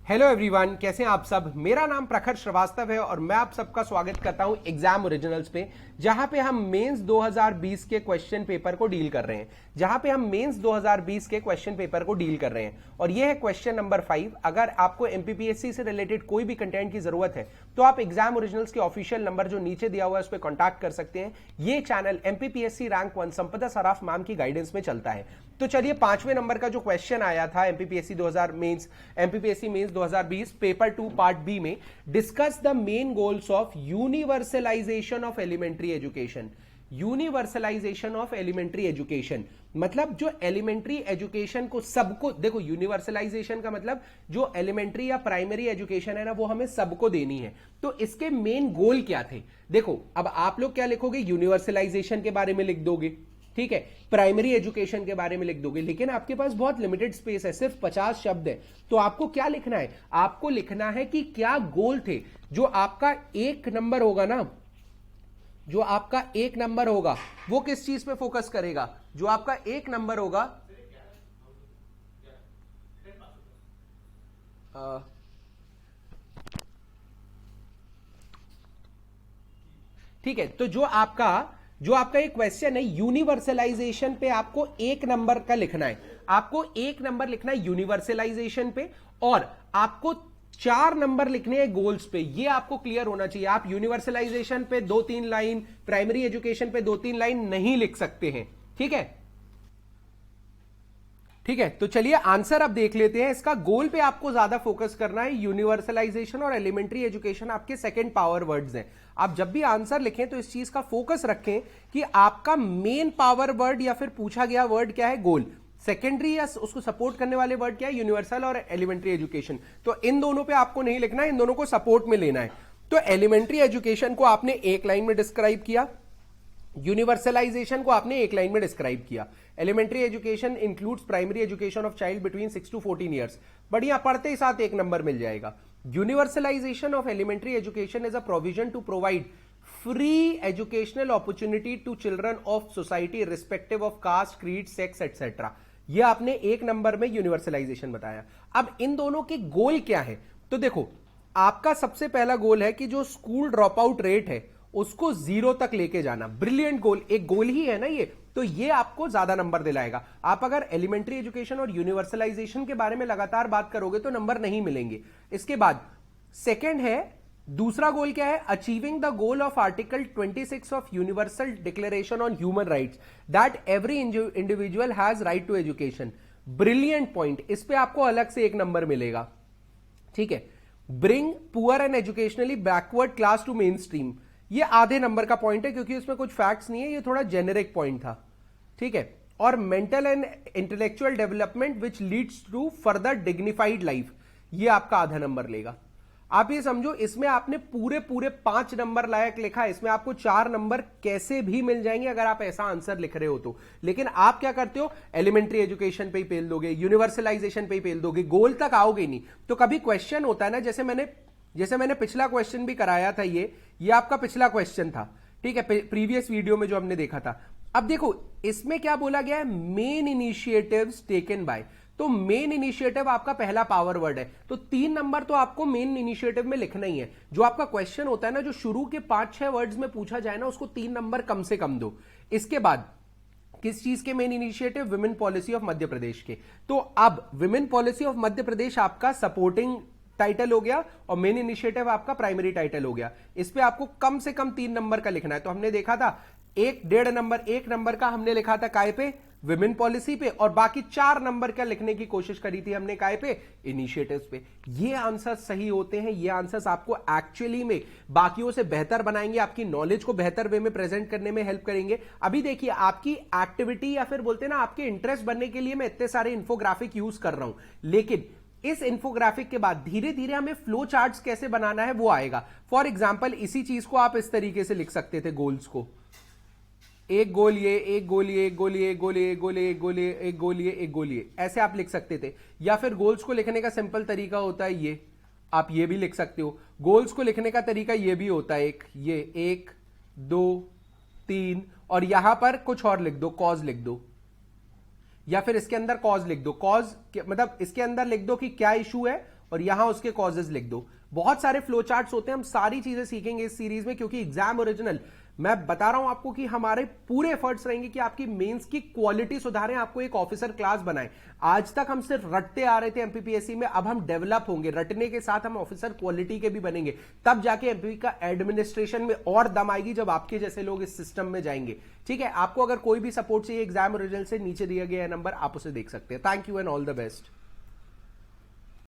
Hello everyone, कैसे हैं आप सब। मेरा नाम प्रखर श्रीवास्तव है और मैं आप सबका स्वागत करता हूं एग्जाम ओरिजिनल्स पे, जहां पे हम मेंस 2020 के क्वेश्चन पेपर को डील कर रहे हैं। और ये है क्वेश्चन नंबर 5। अगर आपको एमपीपीएससी से रिलेटेड कोई भी कंटेंट की जरूरत है तो आप एग्जाम ओरिजिनल्स के ऑफिशियल नंबर जो नीचे दिया हुआ है उस पर कॉन्टैक्ट कर सकते हैं। ये चैनल एमपीपीएससी रैंक 1 संपदा सराफ मैम की गाइडेंस में चलता है। तो चलिए 5वें नंबर का जो क्वेश्चन आया था एमपीपीएससी 2020 पेपर 2 पार्ट बी में, discuss the main goals of universalization of elementary education. Universalization of elementary education मतलब जो एलिमेंट्री एजुकेशन को सबको, देखो यूनिवर्सलाइजेशन का मतलब जो एलिमेंट्री या प्राइमरी एजुकेशन है ना वो हमें सबको देनी है। तो इसके मेन गोल क्या थे? देखो अब आप लोग क्या लिखोगे, यूनिवर्सलाइजेशन के बारे में लिख दोगे, ठीक है, प्राइमरी एजुकेशन के बारे में लिख दोगे, लेकिन आपके पास बहुत लिमिटेड स्पेस है, सिर्फ 50 शब्द है। तो आपको क्या लिखना है? आपको लिखना है कि क्या गोल थे। जो आपका एक नंबर होगा ना, जो आपका एक नंबर होगा वो किस चीज पे फोकस करेगा? जो आपका एक नंबर होगा ठीक है, तो जो आपका एक क्वेश्चन है यूनिवर्सलाइजेशन पे, आपको एक नंबर का लिखना है। आपको एक नंबर लिखना है यूनिवर्सलाइजेशन पे और आपको 4 नंबर लिखने हैं गोल्स पे। ये आपको क्लियर होना चाहिए। आप यूनिवर्सलाइजेशन पे 2-3 लाइन, प्राइमरी एजुकेशन पे 2-3 लाइन नहीं लिख सकते हैं, ठीक है। ठीक है, तो चलिए आंसर अब देख लेते हैं। इसका गोल पे आपको ज्यादा फोकस करना है। यूनिवर्सलाइजेशन और एलिमेंट्री एजुकेशन आपके सेकंड पावर वर्ड्स हैं। आप जब भी आंसर लिखें तो इस चीज का फोकस रखें कि आपका मेन पावर वर्ड या फिर पूछा गया वर्ड क्या है, गोल। सेकेंडरी या उसको सपोर्ट करने वाले वर्ड क्या है, यूनिवर्सल और एलिमेंट्री एजुकेशन। तो इन दोनों पे आपको नहीं लिखना है, इन दोनों को सपोर्ट में लेना है। तो एलिमेंट्री एजुकेशन को आपने एक लाइन में डिस्क्राइब किया, यूनिवर्सलाइजेशन को आपने एक लाइन में डिस्क्राइब किया। Elementary education includes primary education of child between 6 to 14 years. बढ़िया, पढ़ते ही साथ एक नंबर मिल जाएगा। Universalization of elementary education is a provision to provide free educational opportunity to children of society respective of caste, creed, sex etcetera. ये आपने एक नंबर में यूनिवर्सलाइजेशन बताया। अब इन दोनों के गोल क्या है? तो देखो, आपका सबसे पहला गोल है कि जो स्कूल ड्रॉप आउट रेट है उसको 0 तक लेके जाना। ब्रिलियंट गोल, एक गोल ही है ना ये, तो ये आपको ज्यादा नंबर दिलाएगा। आप अगर एलिमेंट्री एजुकेशन और यूनिवर्सलाइजेशन के बारे में लगातार बात करोगे तो नंबर नहीं मिलेंगे। इसके बाद सेकंड है, दूसरा गोल क्या है? Achieving the goal of article 26 of universal declaration on human rights that every individual has right to education. Brilliant point, इस पे आपको अलग से एक नंबर मिलेगा, ठीक है। Bring poor and educationally backward class to main stream, ये आधे नंबर का पॉइंट है क्योंकि उसमें कुछ फैक्ट्स नहीं है, ये थोड़ा जेनेरिक पॉइंट था, ठीक है। और mental and intellectual development which leads to further dignified life, ये आपका आधा नंबर लेगा। आप ये समझो, इसमें आपने पूरे 5 नंबर लायक लिखा, इसमें आपको 4 नंबर कैसे भी मिल जाएंगे अगर आप ऐसा आंसर लिख रहे हो तो। लेकिन आप क्या करते हो, एलिमेंट्री एजुकेशन पे ही पेल दोगे, यूनिवर्सलाइजेशन पे ही पेल दोगे, गोल तक आओगे नहीं। तो कभी क्वेश्चन होता है ना, जैसे मैंने पिछला क्वेश्चन भी कराया था, ये आपका पिछला क्वेश्चन था, ठीक है, प्रीवियस वीडियो में जो हमने देखा था। अब देखो इसमें क्या बोला गया है, मेन इनिशिएटिव्स टेकन बाय। तो मेन इनिशिएटिव आपका पहला पावर वर्ड है, तो 3 नंबर तो आपको मेन इनिशिएटिव में लिखना ही है। जो आपका क्वेश्चन होता है ना, जो शुरू के 5-6 वर्ड्स में पूछा जाए ना, उसको 3 नंबर कम से कम दो। इसके बाद किस चीज के main initiative? Women policy of Madhya Pradesh के। तो अब women policy of Madhya Pradesh आपका सपोर्टिंग टाइटल हो गया और मेन इनिशिएटिव आपका प्राइमरी टाइटल हो गया। इस पे आपको कम से कम 3 नंबर का लिखना है। तो हमने देखा था 1 नंबर का हमने लिखा था काय पे, विमेन पॉलिसी पे, और बाकी 4 नंबर का लिखने की कोशिश करी थी हमने काय पे, इनिशिएटिव्स पे। ये आंसर सही होते हैं, ये आंसर्स आपको एक्चुअली में बाकियों से बेहतर बनाएंगे, आपकी नॉलेज को बेहतर वे में प्रेजेंट करने में हेल्प करेंगे। अभी देखिए, आपकी एक्टिविटी या फिर बोलते हैं ना आपके इंटरेस्ट बनने के लिए मैं इतने सारे इंफोग्राफिक यूज कर रहा हूं, लेकिन इस इंफोग्राफिक के बाद धीरे धीरे हमें फ्लो चार्ट्स कैसे बनाना है वो आएगा। फॉर एग्जांपल इसी चीज को आप इस तरीके से लिख सकते थे, गोल्स को, एक गोल ये, एक गोल ये, एक गोल ये, एक गोल ये, एक गोल ये, एक गोल ये, एक गोल ये, एक गोल ये, ऐसे आप लिख सकते थे। या फिर गोल्स को लिखने का सिंपल तरीका होता है ये, आप ये भी लिख सकते हो। गोल्स को लिखने का तरीका ये भी होता है, ये 1 2 3, और यहां पर कुछ और लिख दो, कॉज लिख दो, या फिर इसके अंदर कॉज लिख दो। कॉज मतलब इसके अंदर लिख दो कि क्या इशू है और यहां उसके कॉजेज लिख दो। बहुत सारे फ्लो चार्ट्स होते हैं, हम सारी चीजें सीखेंगे इस सीरीज में, क्योंकि एग्जाम ओरिजिनल मैं बता रहा हूं आपको कि हमारे पूरे एफर्ट्स रहेंगे कि आपकी मेंस की क्वालिटी सुधारें, आपको एक ऑफिसर क्लास बनाएं। आज तक हम सिर्फ रटते आ रहे थे एमपीपीएससी में, अब हम डेवलप होंगे, रटने के साथ हम ऑफिसर क्वालिटी के भी बनेंगे, तब जाके एमपी का एडमिनिस्ट्रेशन में और दम आएगी, जब आपके जैसे लोग इस सिस्टम में जाएंगे। ठीक है, आपको अगर कोई भी सपोर्ट चाहिए एग्जाम ओरिजिनल से, नीचे दिया गया नंबर आप उसे देख सकते हैं। Thank you and all the best.